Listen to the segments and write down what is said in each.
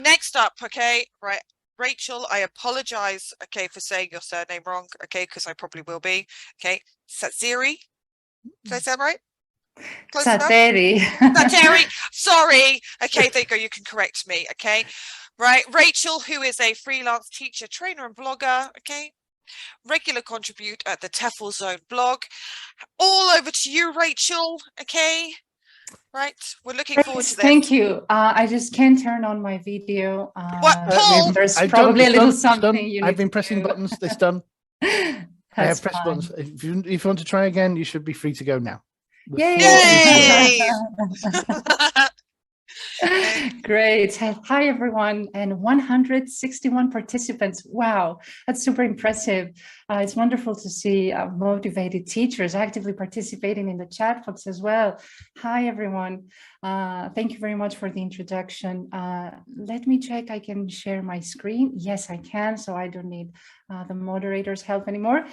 Next up, okay, right. Rachel, I apologize, okay, for saying your surname wrong, okay, because I probably will be. Okay, Tsateri. Did I say that right? Close Tsateri. Tsateri. Sorry. Okay, there you go. You can correct me. Okay, right. Rachel, who is a freelance teacher, trainer, and blogger. Okay, regular contribute at the TEFL Zone blog. All over to you, Rachel. Okay. Right, we're looking forward to this. Thank you. I just can't turn on my video. What, Paul? There's probably a little something you need I've been pressing buttons. It's done. I have pressed buttons. If you want to try again, you should be free to go now. Yay! Great. Hi, everyone. And 161 participants. Wow, that's super impressive. It's wonderful to see motivated teachers actively participating in the chat box as well. Hi, everyone. Thank you very much for the introduction. Let me check. I can share my screen. Yes, I can. So I don't need the moderator's help anymore.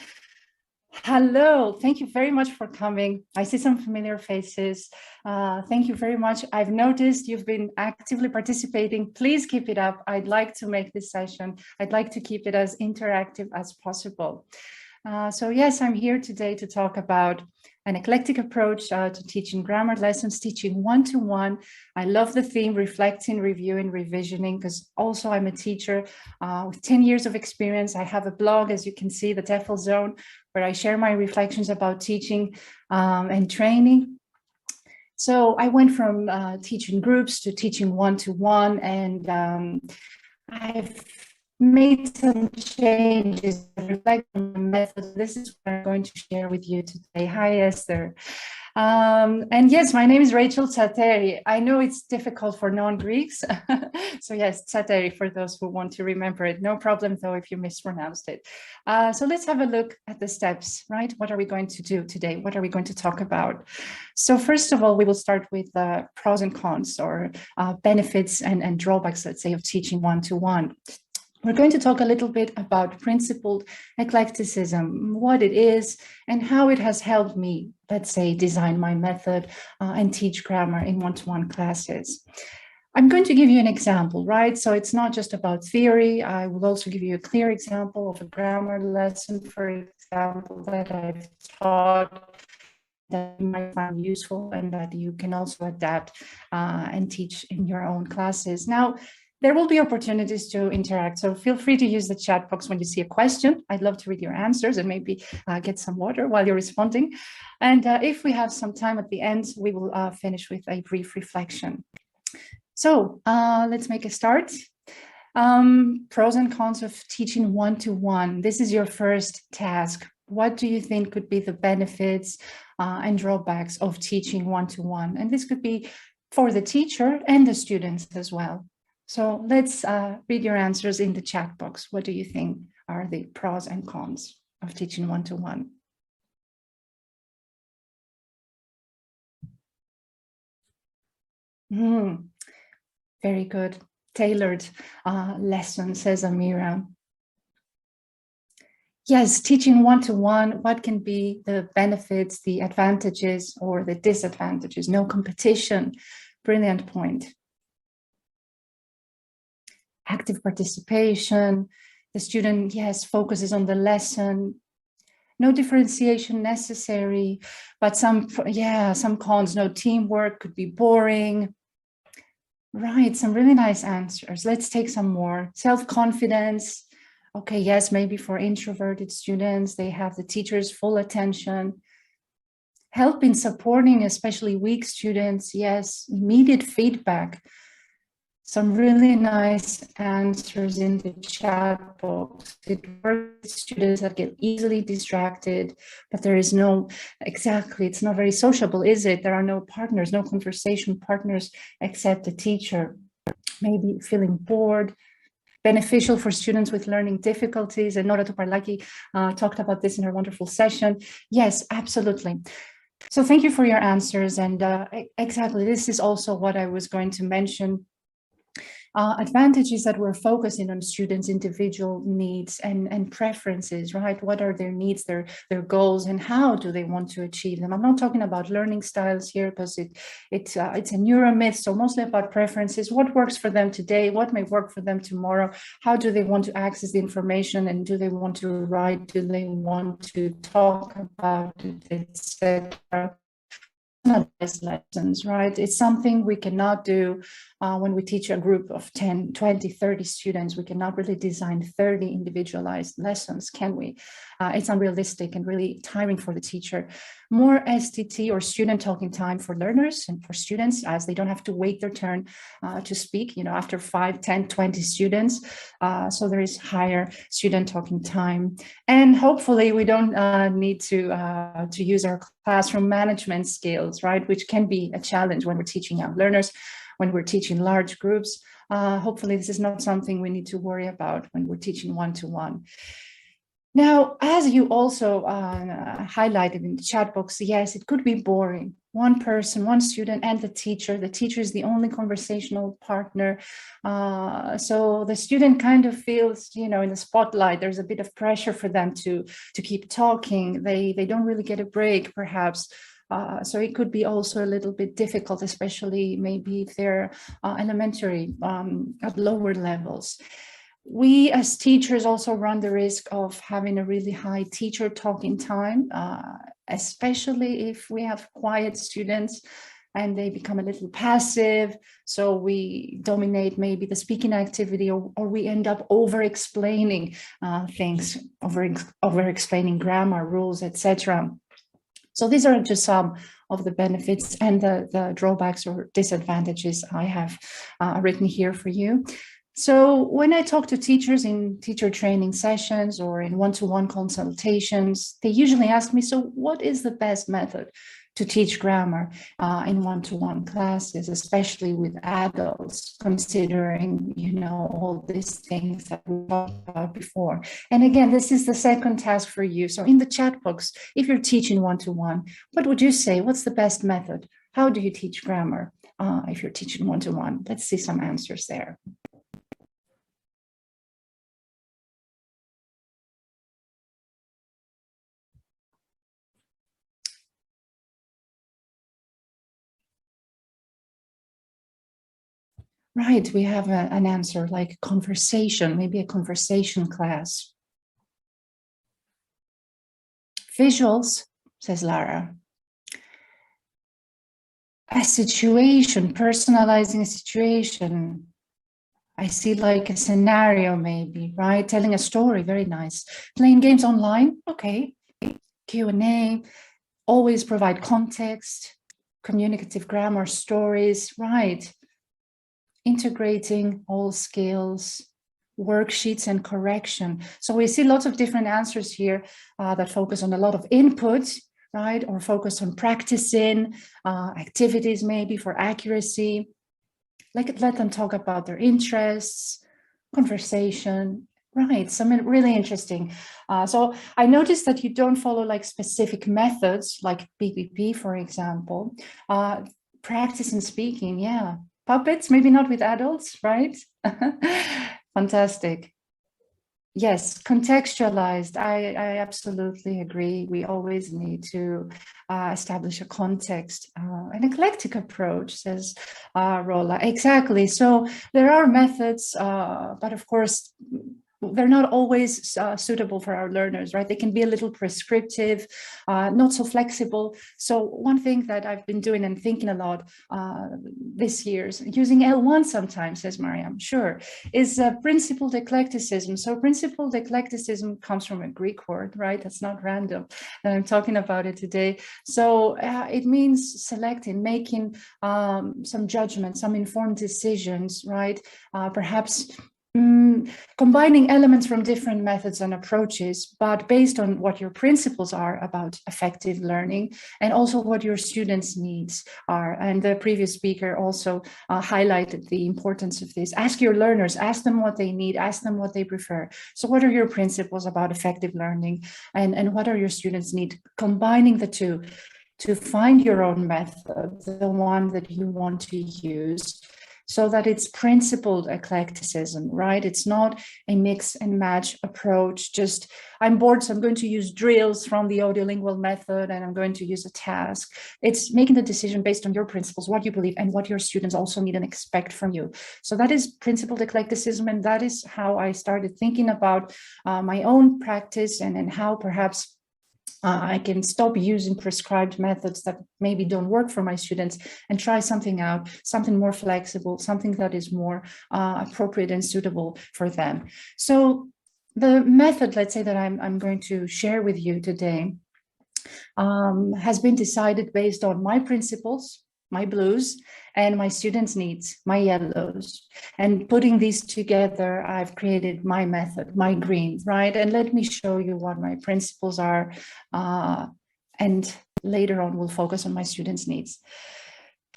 Hello, thank you very much for coming. I see some familiar faces. Thank you very much. I've noticed you've been actively participating. Please keep it up. I'd like to make this session, I'd like to keep it as interactive as possible. So yes, I'm here today to talk about an eclectic approach to teaching grammar lessons, teaching one-to-one. I love the theme, reflecting, reviewing, revisioning, because also I'm a teacher with 10 years of experience. I have a blog, as you can see, the TEFL Zone, where I share my reflections about teaching and training. So I went from teaching groups to teaching one-to-one, and I've made some changes that reflect on the method. This is what I'm going to share with you today. Hi, Esther. And yes, my name is Rachel Tsateri. I know it's difficult for non-Greeks. So yes, Tsateri, for those who want to remember it. No problem, though, if you mispronounced it. So let's have a look at the steps, right? What are we going to do today? What are we going to talk about? So first of all, we will start with pros and cons, or benefits and drawbacks, let's say, of teaching one-to-one. We're going to talk a little bit about principled eclecticism, what it is, and how it has helped me, let's say, design my method and teach grammar in one-to-one classes. I'm going to give you an example, right? So it's not just about theory. I will also give you a clear example of a grammar lesson, for example, that I've taught that you might find useful and that you can also adapt and teach in your own classes. Now, there will be opportunities to interact, so feel free to use the chat box when you see a question. I'd love to read your answers and maybe get some water while you're responding. And if we have some time at the end, we will finish with a brief reflection. So let's make a start. Pros and cons of teaching one-to-one. This is your first task. What do you think could be the benefits and drawbacks of teaching one-to-one? And this could be for the teacher and the students as well. So let's read your answers in the chat box. What do you think are the pros and cons of teaching one-to-one? Very good. Tailored lesson, says Amira. Yes, teaching one-to-one, what can be the benefits, the advantages, or the disadvantages? No competition. Brilliant point. Active participation, the student, yes, focuses on the lesson, no differentiation necessary, but some cons, no teamwork, could be boring. Right, some really nice answers. Let's take some more. Self-confidence. Okay, yes, maybe for introverted students, they have the teacher's full attention. Help in supporting especially weak students, yes, immediate feedback. Some really nice answers in the chat box. It works with students that get easily distracted, but there is no, exactly, it's not very sociable, is it? There are no partners, no conversation partners except the teacher. Maybe feeling bored. Beneficial for students with learning difficulties. And Nora Toparlaki talked about this in her wonderful session. Yes, absolutely. So thank you for your answers. And exactly, this is also what I was going to mention. Advantage is that we're focusing on students' individual needs and preferences, right? What are their needs, their goals, and how do they want to achieve them? I'm not talking about learning styles here because it's a neuromyth, so mostly about preferences. What works for them today? What may work for them tomorrow? How do they want to access the information? And do they want to write? Do they want to talk about it, etc.? Lessons, right? It's something we cannot do when we teach a group of 10, 20, 30 students. We cannot really design 30 individualized lessons, can we? It's unrealistic and really tiring for the teacher. More STT or student talking time for learners and for students, as they don't have to wait their turn to speak, after 5, 10, 20 students. So there is higher student talking time. And hopefully we don't need to use our classroom management skills, right? Which can be a challenge when we're teaching young learners, when we're teaching large groups. Hopefully this is not something we need to worry about when we're teaching one-to-one. Now, as you also highlighted in the chat box, yes, it could be boring. One person, one student, and the teacher. The teacher is the only conversational partner. So the student kind of feels, in the spotlight. There's a bit of pressure for them to keep talking. They don't really get a break, perhaps. So it could be also a little bit difficult, especially maybe if they're elementary at lower levels. We as teachers also run the risk of having a really high teacher talking time, especially if we have quiet students and they become a little passive. So we dominate maybe the speaking activity, or we end up over-explaining things, over-explaining grammar, rules, etc. So these are just some of the benefits and the drawbacks or disadvantages I have written here for you. So when I talk to teachers in teacher training sessions or in one-to-one consultations, they usually ask me, so what is the best method to teach grammar in one-to-one classes, especially with adults, considering, all these things that we talked about before. And again, this is the second task for you. So in the chat box, if you're teaching one-to-one, what would you say? What's the best method? How do you teach grammar if you're teaching one-to-one? Let's see some answers there. Right, we have an answer like conversation, maybe a conversation class. Visuals, says Lara. A situation, personalizing a situation. I see like a scenario maybe, right? Telling a story, very nice. Playing games online, okay. Q&A, always provide context, communicative grammar, stories, right. Integrating all skills, worksheets and correction. So we see lots of different answers here that focus on a lot of input, right? Or focus on practicing activities maybe for accuracy. Let them talk about their interests, conversation, right? Some really interesting. So I noticed that you don't follow like specific methods like PPP, for example. Practice and speaking, yeah. Puppets, maybe not with adults, right? Fantastic. Yes, contextualized. I absolutely agree. We always need to establish a context. An eclectic approach, says Rola. Exactly. So there are methods, but of course, they're not always suitable for our learners, right? They can be a little prescriptive, not so flexible. So one thing that I've been doing and thinking a lot this year, using L1 sometimes, says Mariam, sure, is principled eclecticism. So principled eclecticism comes from a Greek word, right? That's not random. And I'm talking about it today. So it means selecting, making some judgments, some informed decisions, right? Perhaps combining elements from different methods and approaches, but based on what your principles are about effective learning and also what your students' needs are. And the previous speaker also highlighted the importance of this. Ask your learners, ask them what they need, ask them what they prefer. So what are your principles about effective learning and what are your students' needs? Combining the two to find your own method, the one that you want to use. so that it's principled eclecticism, right? It's not a mix and match approach. Just, I'm bored, so I'm going to use drills from the audiolingual method and I'm going to use a task. It's making the decision based on your principles, what you believe, and what your students also need and expect from you. So that is principled eclecticism, and that is how I started thinking about my own practice and how perhaps I can stop using prescribed methods that maybe don't work for my students and try something out, something more flexible, something that is more appropriate and suitable for them. So the method, let's say, that I'm going to share with you today has been decided based on my principles, my blues, and my students' needs, my yellows. And putting these together, I've created my method, my green, right? And let me show you what my principles are. And later on, we'll focus on my students' needs.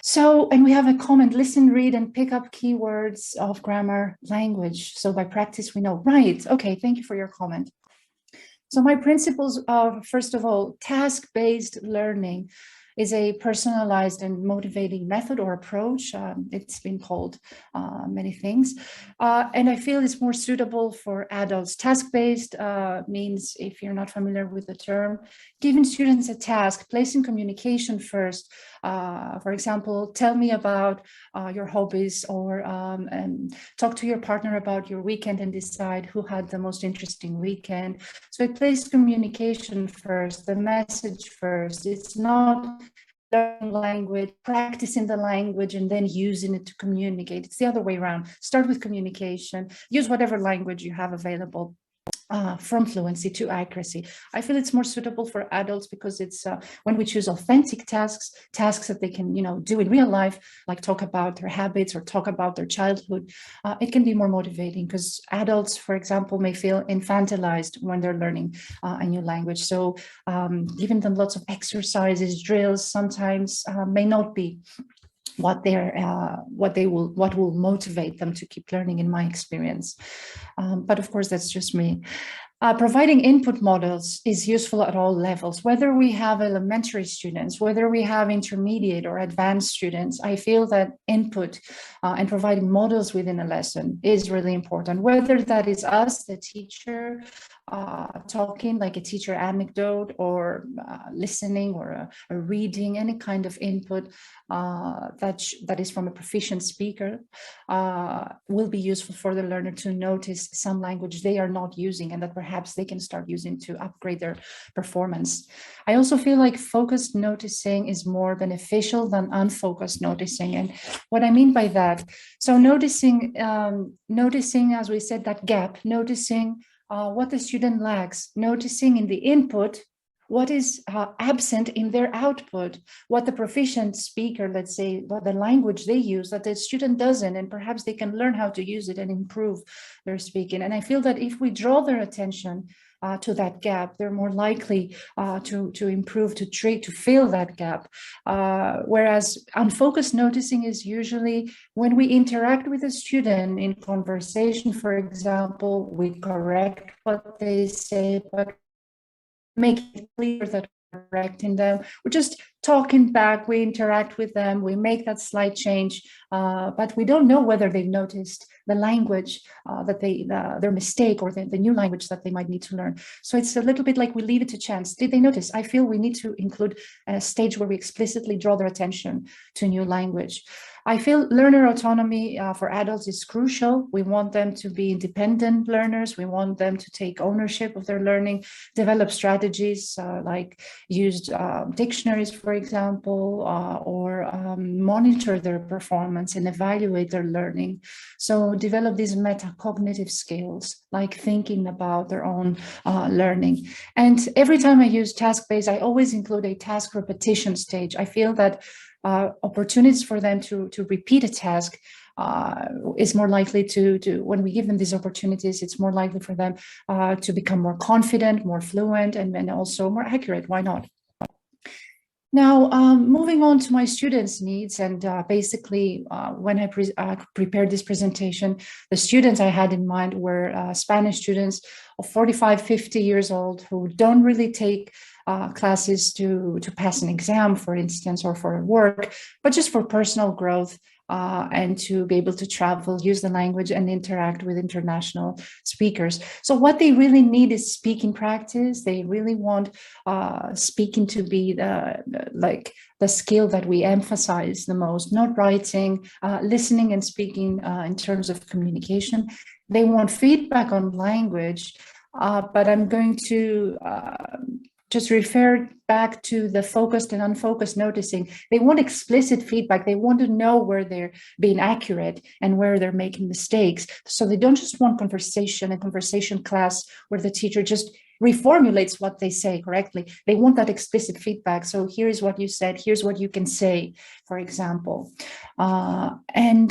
So, and we have a comment: listen, read, and pick up keywords of grammar language. So by practice, we know, right? Okay, thank you for your comment. So my principles are, first of all, task-based learning is a personalized and motivating method or approach. It's been called many things. And I feel it's more suitable for adults. Task-based means, if you're not familiar with the term, giving students a task, placing communication first. For example, tell me about your hobbies, or and talk to your partner about your weekend and decide who had the most interesting weekend. So it places communication first, the message first. It's not learning language, practicing the language, and then using it to communicate. It's the other way around. Start with communication, use whatever language you have available. From fluency to accuracy. I feel it's more suitable for adults because it's when we choose authentic tasks that they can, do in real life, like talk about their habits or talk about their childhood. It can be more motivating because adults, for example, may feel infantilized when they're learning a new language. So giving them lots of exercises, drills, sometimes may not be what will motivate them to keep learning, in my experience. But of course, that's just me. Providing input models is useful at all levels, whether we have elementary students, whether we have intermediate or advanced students. I feel that input and providing models within a lesson is really important, whether that is us, the teacher, talking like a teacher anecdote, or listening, or a reading, any kind of input that is from a proficient speaker will be useful for the learner to notice some language they are not using and that perhaps they can start using to upgrade their performance. I also feel like focused noticing is more beneficial than unfocused noticing. And what I mean by that, so noticing, as we said, that gap, noticing what the student lacks, noticing in the input what is absent in their output, what the proficient speaker, let's say, what the language they use that the student doesn't, and perhaps they can learn how to use it and improve their speaking. And I feel that if we draw their attention to that gap, they're more likely to improve, to fill that gap. Whereas unfocused noticing is usually when we interact with a student in conversation, for example, we correct what they say, but make it clear that we're correcting them. We're just talking back, we interact with them, we make that slight change, but we don't know whether they've noticed the language that their mistake, or the new language that they might need to learn. So it's a little bit like we leave it to chance. Did they notice? I feel we need to include a stage where we explicitly draw their attention to new language. I feel learner autonomy for adults is crucial. We want them to be independent learners. We want them to take ownership of their learning, develop strategies like use dictionaries, for example, or monitor their performance and evaluate their learning. So develop these metacognitive skills, like thinking about their own learning. And every time I use task-based, I always include a task repetition stage. I feel that opportunities for them to repeat a task is more likely to when we give them these opportunities, it's more likely for them to become more confident, more fluent, and also more accurate. Why not? Now, moving on to my students' needs, and basically when I prepared this presentation, the students I had in mind were Spanish students of 45, 50 years old who don't really take classes to pass an exam, for instance, or for work, but just for personal growth and to be able to travel, use the language, and interact with international speakers. So what they really need is speaking practice. They really want speaking to be the skill that we emphasize the most, not writing, listening and speaking in terms of communication. They want feedback on language, but I'm going to just refer back to the focused and unfocused noticing. They want explicit feedback. They want to know where they're being accurate and where they're making mistakes. So they don't just want conversation, a conversation class where the teacher just reformulates what they say correctly. They want that explicit feedback. So here's what you said, here's what you can say, for example. And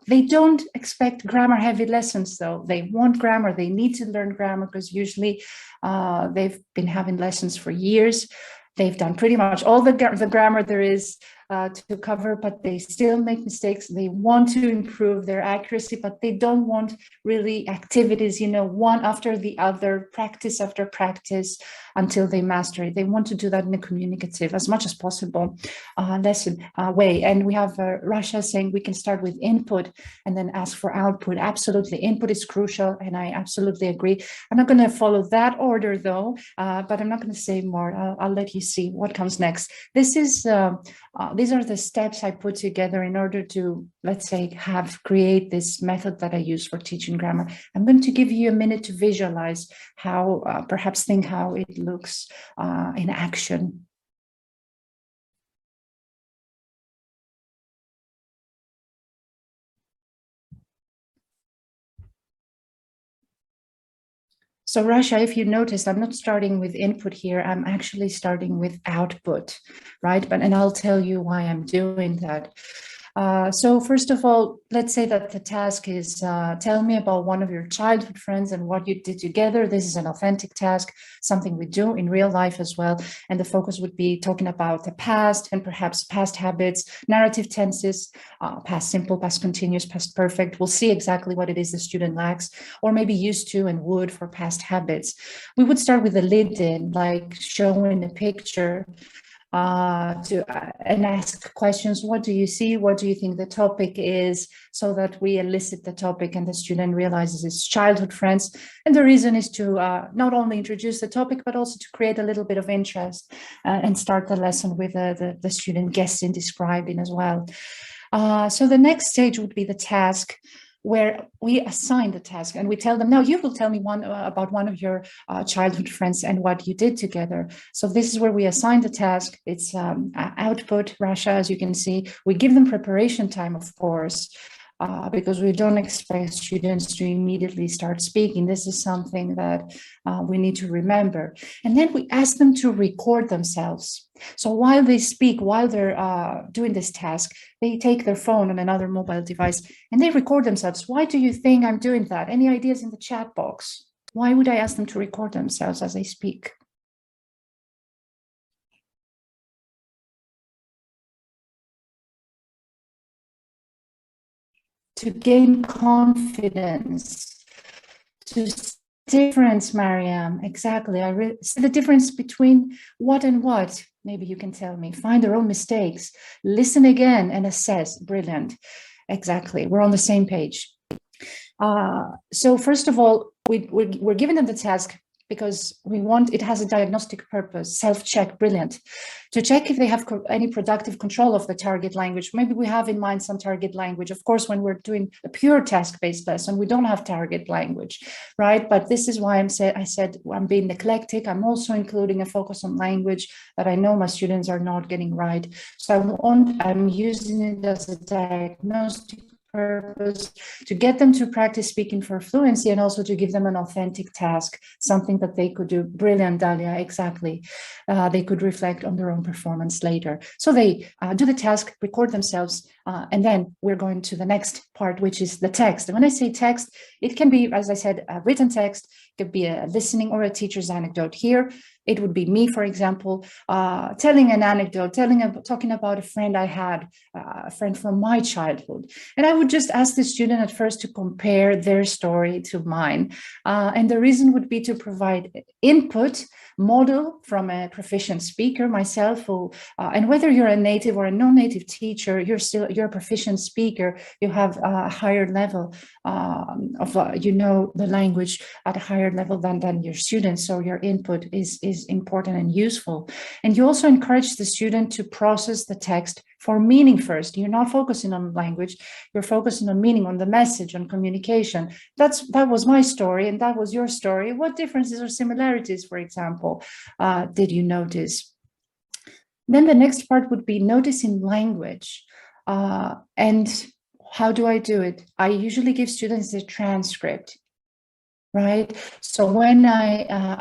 they don't expect grammar heavy lessons though. They want grammar, they need to learn grammar because usually they've been having lessons for years. They've done pretty much all the grammar there is to cover, but they still make mistakes. They want to improve their accuracy, but they don't want really activities, one after the other, practice after practice until they master it. They want to do that in a communicative, as much as possible, lesson way. And we have Rasha saying we can start with input and then ask for output. Absolutely, input is crucial, and I absolutely agree. I'm not going to follow that order though, but I'm not going to say more. I'll let you see what comes next. This is these are the steps I put together in order to, let's say, create this method that I use for teaching grammar. I'm going to give you a minute to visualize how, perhaps think how it looks in action. So Rasha, if you notice, I'm not starting with input here. I'm actually starting with output, right? And I'll tell you why I'm doing that. So first of all, let's say that the task is tell me about one of your childhood friends and what you did together. This is an authentic task, something we do in real life as well. And the focus would be talking about the past and perhaps past habits, narrative tenses, past simple, past continuous, past perfect. We'll see exactly what it is the student lacks or maybe used to and would for past habits. We would start with the lead in, like showing a picture, and ask questions. What do you see? What do you think the topic is? So that we elicit the topic and the student realizes it's childhood friends. And the reason is to not only introduce the topic, but also to create a little bit of interest and start the lesson with the student guessing, describing as well. So the next stage would be the task, where we assign the task and we tell them, now you will tell me about one of your childhood friends and what you did together. So this is where we assign the task. It's output, Rasha, as you can see. We give them preparation time, of course, because we don't expect students to immediately start speaking. This is something that we need to remember. And then we ask them to record themselves. So while they speak, while they're doing this task, they take their phone and another mobile device and they record themselves. Why do you think I'm doing that? Any ideas in the chat box? Why would I ask them to record themselves as they speak? To gain confidence, to difference, Mariam, exactly. I see the difference between what and what. Maybe you can tell me. Find their own mistakes, listen again and assess. Brilliant. Exactly. We're on the same page. So first of all, we're giving them the task because it has a diagnostic purpose, self-check, brilliant. To check if they have any productive control of the target language. Maybe we have in mind some target language. Of course, when we're doing a pure task-based lesson, we don't have target language, right? But this is why I said I'm being eclectic. I'm also including a focus on language that I know my students are not getting right. So I'm using it as a diagnostic purpose to get them to practice speaking for fluency and also to give them an authentic task, something that they could do. Brilliant, Dalia, exactly. They could reflect on their own performance later. So they do the task, record themselves, and then we're going to the next part, which is the text. And when I say text, it can be, as I said, a written text, it could be a listening or a teacher's anecdote. Here, it would be me, for example, telling an anecdote, talking about a friend I had, a friend from my childhood. And I would just ask the student at first to compare their story to mine. And the reason would be to provide input, model from a proficient speaker, myself, and whether you're a native or a non-native teacher, you're you're a proficient speaker, you have a higher level you know the language at a higher level than your students, so your input is important and useful. And you also encourage the student to process the text for meaning first. You're not focusing on language, you're focusing on meaning, on the message, on communication. That was my story, and that was your story. What differences or similarities, for example, did you notice? Then the next part would be noticing language. And how do I do it? I usually give students a transcript, right? So when I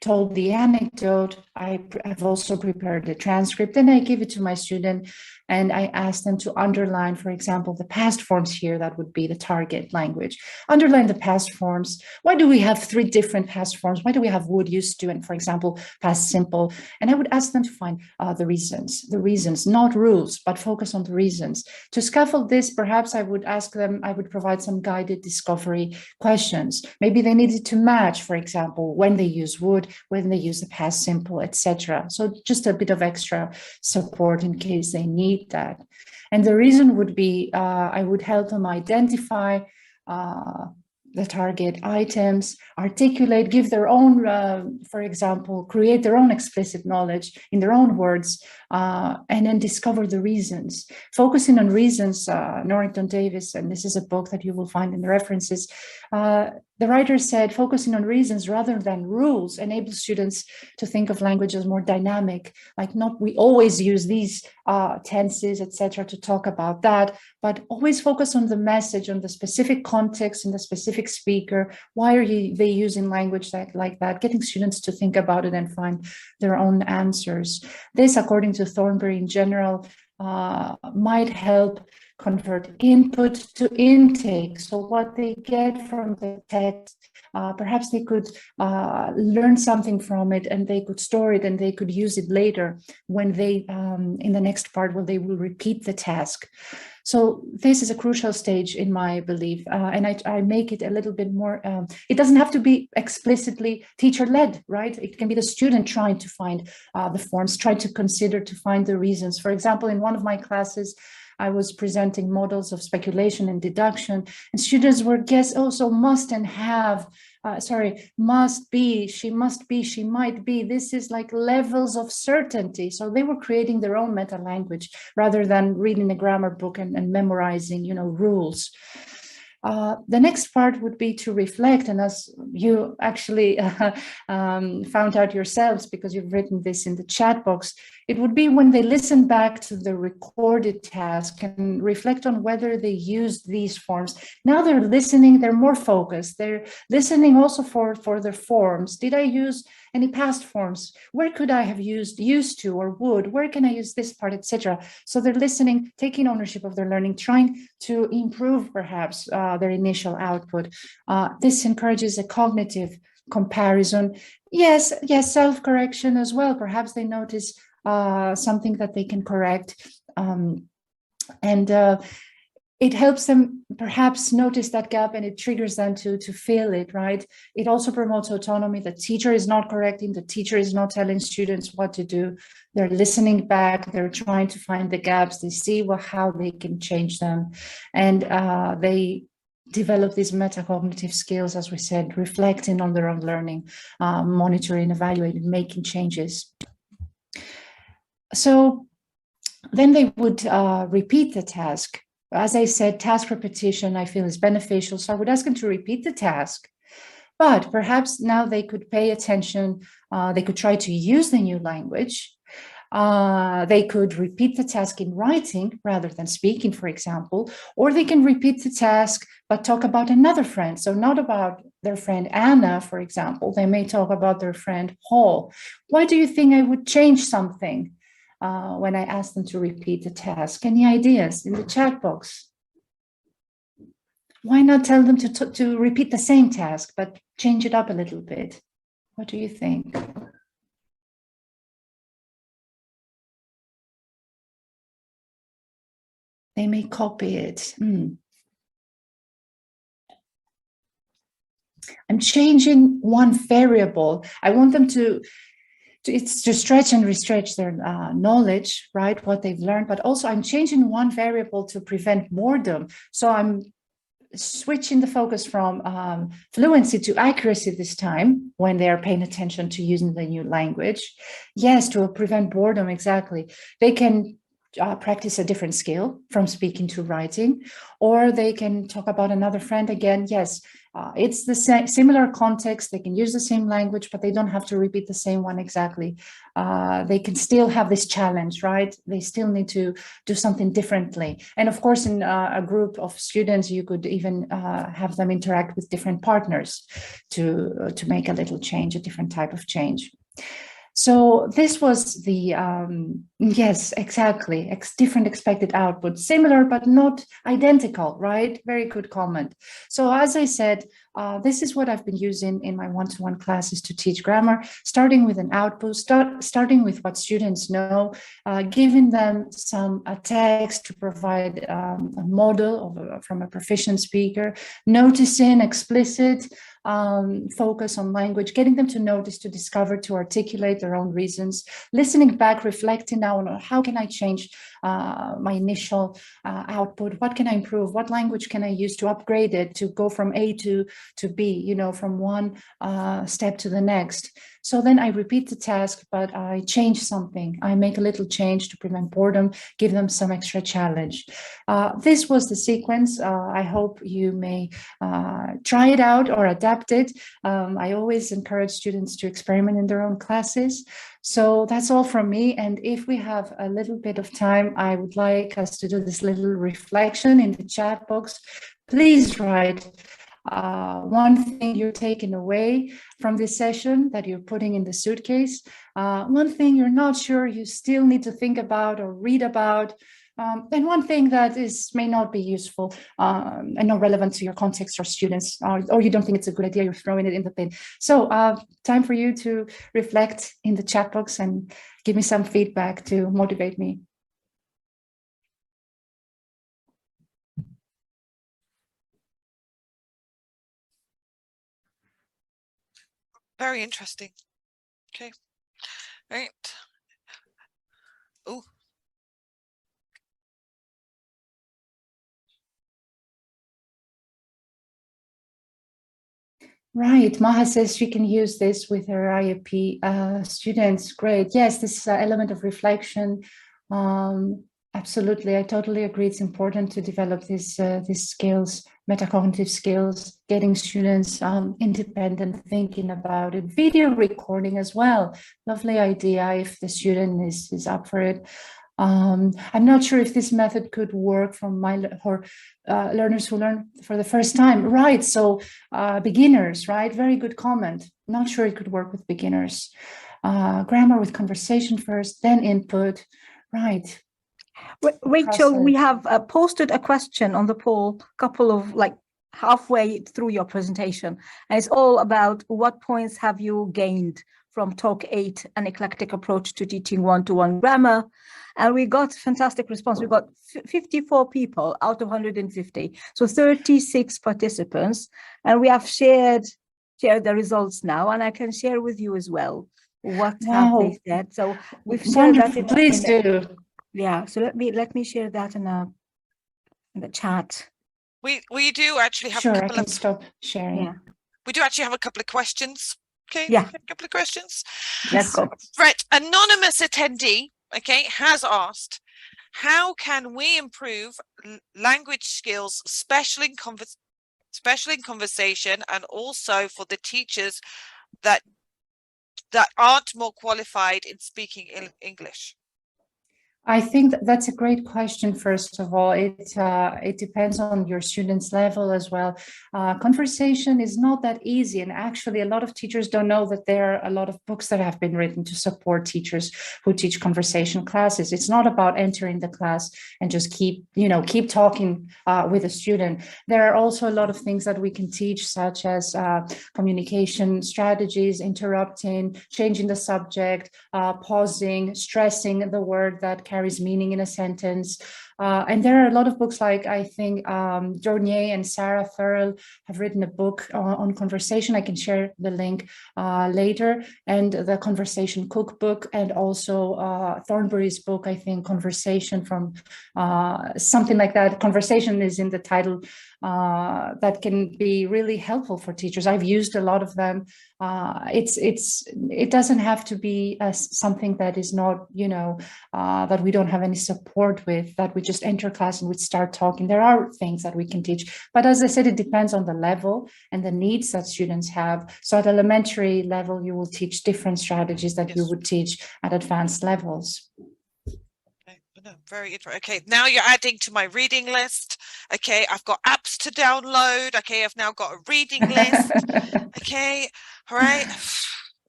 told the anecdote, I've also prepared the transcript, and I give it to my student, and I ask them to underline, for example, the past forms here. That would be the target language. Underline the past forms. Why do we have 3 different past forms? Why do we have would, used to, and, for example, past simple? And I would ask them to find the reasons, not rules, but focus on the reasons. To scaffold this, perhaps I would ask them, I would provide some guided discovery questions. Maybe they needed to match, for example, when they use would, when they use the past simple, etc. So just a bit of extra support in case they need that. And the reason would be I would help them identify the target items, articulate, give their own, for example, create their own explicit knowledge in their own words, and then discover the reasons. Focusing on reasons, Norrington Davis, and this is a book that you will find in the references, the writer said, focusing on reasons rather than rules enables students to think of language as more dynamic, like not we always use these tenses, etc., to talk about that, but always focus on the message, on the specific context and the specific speaker. Why are they using language like that? Getting students to think about it and find their own answers. This, according to Thornberry in general, might help convert input to intake. So what they get from the text, perhaps they could learn something from it, and they could store it, and they could use it later when they, in the next part, when they will repeat the task. So this is a crucial stage in my belief, and I make it a little bit more, it doesn't have to be explicitly teacher-led, right? It can be the student trying to find the forms, trying to consider, to find the reasons. For example, in one of my classes, I was presenting models of speculation and deduction, and students were so must and have, must be, she might be. This is like levels of certainty. So they were creating their own meta language rather than reading a grammar book and memorizing, rules. The next part would be to reflect, and as you actually found out yourselves because you've written this in the chat box, it would be when they listen back to the recorded task and reflect on whether they used these forms. Now they're listening, they're more focused, they're listening also for their forms. Did I use any past forms? Where could I have used to or would? Where can I use this part, etc.? So they're listening, taking ownership of their learning, trying to improve perhaps their initial output. This encourages a cognitive comparison. Yes, self-correction as well. Perhaps they notice something that they can correct. It helps them perhaps notice that gap, and it triggers them to feel it, right? It also promotes autonomy. The teacher is not correcting, the teacher is not telling students what to do. They're listening back, they're trying to find the gaps, they see how they can change them. And they develop these metacognitive skills, as we said, reflecting on their own learning, monitoring, evaluating, making changes. So then they would repeat the task. As I said, task repetition, I feel, is beneficial. So I would ask them to repeat the task, but perhaps now they could pay attention. They could try to use the new language. They could repeat the task in writing rather than speaking, for example, or they can repeat the task, but talk about another friend. So not about their friend Anna, for example. They may talk about their friend Paul. Why do you think I would change something? When I ask them to repeat the task? Any ideas in the chat box? Why not tell them to repeat the same task, but change it up a little bit? What do you think? They may copy it. I'm changing one variable. I want them to it's to stretch and restretch their knowledge, right? What they've learned, but also I'm changing one variable to prevent boredom. So I'm switching the focus from fluency to accuracy this time when they are paying attention to using the new language. Yes, to prevent boredom, exactly. They can practice a different skill from speaking to writing, or they can talk about another friend again. Yes, it's the same, similar context. They can use the same language, but they don't have to repeat the same one exactly. They can still have this challenge, right? They still need to do something differently. And of course, in a group of students, you could even have them interact with different partners to make a little change, a different type of change. So this was the, yes, exactly, different expected output, similar but not identical, right? Very good comment. So as I said, this is what I've been using in my one-to-one classes to teach grammar, starting with an output, starting with what students know, giving them a text to provide a model from a proficient speaker, noticing explicit, focus on language, getting them to notice, to discover, to articulate their own reasons, listening back, reflecting now on how can I change my initial output, what can I improve, what language can I use to upgrade it, to go from A to B, you know, from one step to the next. So then I repeat the task, but I change something. I make a little change to prevent boredom, give them some extra challenge. This was the sequence. I hope you may try it out or adapt it. I always encourage students to experiment in their own classes. So that's all from me. And if we have a little bit of time, I would like us to do this little reflection in the chat box. Please write one thing you're taking away from this session that you're putting in the suitcase, one thing you're not sure you still need to think about or read about, and one thing that may not be useful and not relevant to your context or students, or you don't think it's a good idea, you're throwing it in the bin. So time for you to reflect in the chat box and give me some feedback to motivate me. Very interesting. Okay. Right. Oh. Right, Maha says she can use this with her IIP students. Great. Yes, this element of reflection. Absolutely, I totally agree. It's important to develop these skills, metacognitive skills, getting students independent thinking about it. Video recording as well. Lovely idea if the student is up for it. I'm not sure if this method could work for learners who learn for the first time. Right, so beginners, right? Very good comment. Not sure it could work with beginners. Grammar with conversation first, then input. Right. Rachel, we have posted a question on the poll, couple of halfway through your presentation, and it's all about what points have you gained from Talk 8, an eclectic approach to teaching one-to-one grammar. And we got fantastic response. We got 54 people out of 150, so 36 participants. And we have shared the results now, and I can share with you as well what have they said. So we've shared that in, please do. Yeah, so let me share that in the chat. We do actually have sure, a couple I can stop sharing. Yeah. We do actually have a couple of questions. Okay. Yeah. A couple of questions. Let's go. Right. Anonymous attendee, okay, has asked, how can we improve language skills, especially in conversation, and also for the teachers that aren't more qualified in speaking English? I think that's a great question. First of all, it depends on your student's level as well. Conversation is not that easy, and actually a lot of teachers don't know that there are a lot of books that have been written to support teachers who teach conversation classes. It's not about entering the class and just keep talking with a student. There are also a lot of things that we can teach, such as communication strategies, interrupting, changing the subject, pausing, stressing the word that carries meaning in a sentence, And there are a lot of books, like I think Dornier and Sarah Farrell have written a book on conversation. I can share the link later, and the Conversation Cookbook, and also Thornbury's book, I think, Conversation, from something like that. Conversation is in the title. That can be really helpful for teachers. I've used a lot of them. It doesn't have to be something that is not, that we don't have any support with, that we just enter class and we start talking. There are things that we can teach, but as I said, it depends on the level and the needs that students have. So at elementary level, you will teach different strategies that you would teach at advanced levels. No, very interesting. Okay, now you're adding to my reading list. Okay, I've got apps to download. Okay, I've now got a reading list. Okay, all right.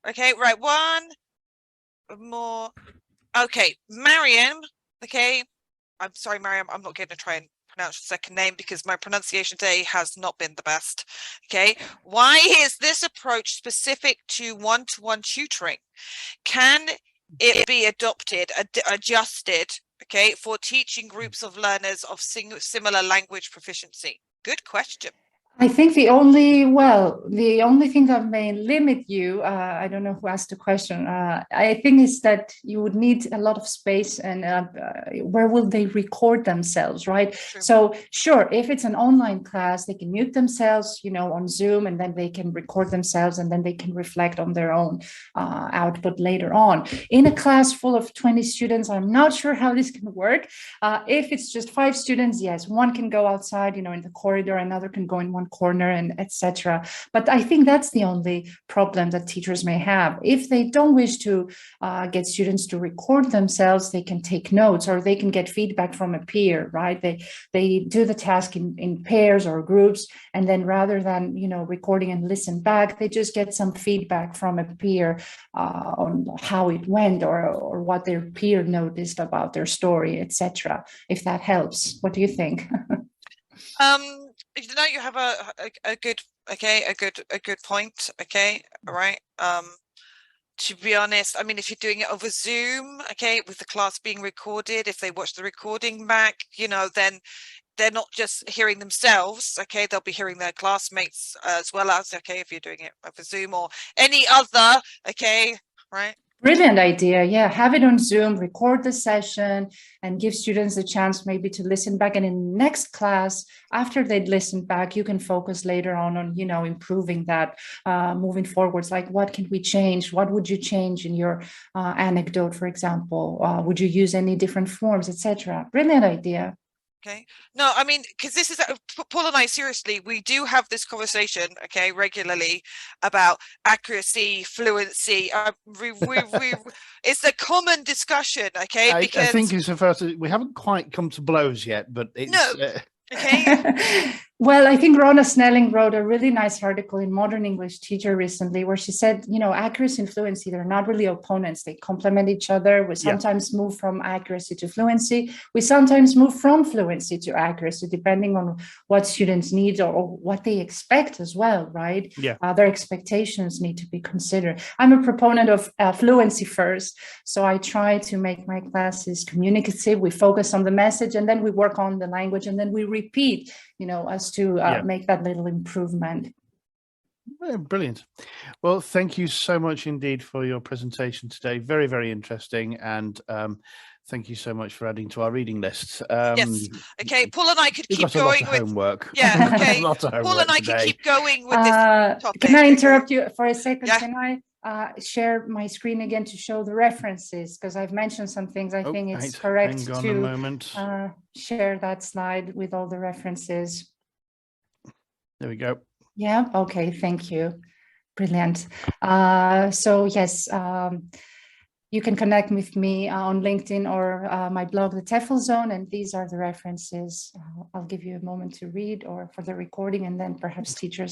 Okay, right, one more. Okay, Mariam. Okay, I'm sorry, Mariam, I'm not going to try and pronounce your second name because my pronunciation today has not been the best. Okay, why is this approach specific to one-to-one tutoring? Can it be adopted, adjusted, okay, for teaching groups of learners of similar language proficiency? Good question. I think the only thing that may limit you, I don't know who asked the question, I think is that you would need a lot of space, and where will they record themselves, right? True. So sure, if it's an online class, they can mute themselves, on Zoom, and then they can record themselves, and then they can reflect on their own output later on. In a class full of 20 students, I'm not sure how this can work. If it's just 5 students, yes, one can go outside, in the corridor, another can go in one corner, and etc. But I think that's the only problem that teachers may have. If they don't wish to get students to record themselves, they can take notes, or they can get feedback from a peer, right? They do the task in pairs or groups, and then rather than recording and listen back, they just get some feedback from a peer on how it went, or what their peer noticed about their story, etc. If that helps. What do you think? You have a good point. Okay, all right. To be honest, I mean, if you're doing it over Zoom, okay, with the class being recorded, if they watch the recording back, then they're not just hearing themselves, okay, they'll be hearing their classmates as well as, okay, if you're doing it over Zoom or any other, okay, right? Brilliant idea. Yeah, have it on Zoom, record the session, and give students a chance maybe to listen back. And in next class, after they'd listened back, you can focus later on improving that, moving forwards. Like, what can we change? What would you change in your anecdote, for example? Would you use any different forms, etc.? Brilliant idea. Okay, no, I mean, because this is Paul and I, seriously, we do have this conversation, okay, regularly about accuracy, fluency. It's a common discussion, okay, because I think it's the first. We haven't quite come to blows yet, but it's no. Okay. Well, I think Rona Snelling wrote a really nice article in Modern English Teacher recently, where she said, accuracy and fluency, they're not really opponents. They complement each other. We sometimes move from accuracy to fluency. We sometimes move from fluency to accuracy, depending on what students need or what they expect as well, right? Yeah. Their expectations need to be considered. I'm a proponent of fluency first. So I try to make my classes communicative. We focus on the message, and then we work on the language, and then we repeat, as to make that little improvement. Brilliant. Well, thank you so much indeed for your presentation today. Very, very interesting. And thank you so much for adding to our reading list. Yes. Okay. Paul and I could keep going with homework. Yeah. Okay. A lot of homework Paul and I today. could keep going with this topic. Can I interrupt you for a second? Yeah. Can I share my screen again to show the references? Because I've mentioned some things. I think it's correct hang on to a moment. Share that slide with all the references. There we go. Yeah. Okay. Thank you. Brilliant. So yes, you can connect with me on LinkedIn or my blog, The TEFL Zone, and these are the references. I'll give you a moment to read or for the recording, and then perhaps teachers